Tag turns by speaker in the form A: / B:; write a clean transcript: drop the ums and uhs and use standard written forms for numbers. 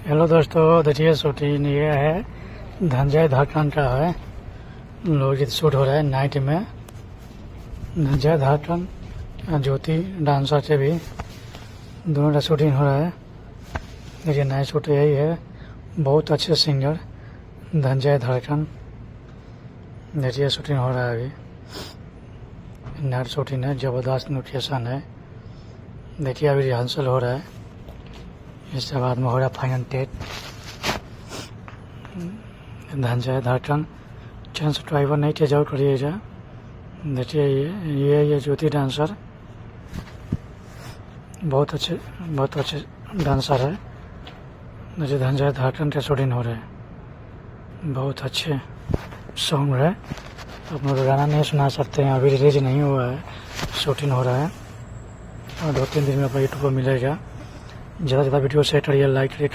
A: Hello दोस्तों, देखिए shooting ये है धनंजय धाकड़ का है। लोग शूट हो रहा है नाइट में। धनंजय धाकड़ ज्योति डांसर से भी दोनों का शूटिंग हो रहा है। देखिए नाइट शूट यही है। बहुत अच्छे सिंगर धनंजय धाकड़। देखिए शूटिंग हो रहा है अभी। नाइट शूटिंग है, ज़बरदस्त लोकेशन है। देखिए अभी रिहर्सल हो रहा है। इसके बाद में हो रहा फाइनल टेट। धनंजय धाकड़ चैनल सब्सक्राइबर नहीं थे, जरूर करिएगा। देखिए ये ज्योति डांसर बहुत अच्छे डांसर है। देखिए धनंजय धाकड़ के शूटिंग हो रहे हैं। बहुत अच्छे सॉन्ग है। आप लोग गाना नहीं सुना सकते हैं, अभी रिलीज नहीं हुआ है, शूटिंग हो रहा है और 2-3 दिन में अपना यूट्यूब पर मिलेगा। ज़्यादा वीडियो शेयर करिए, लाइक करिए।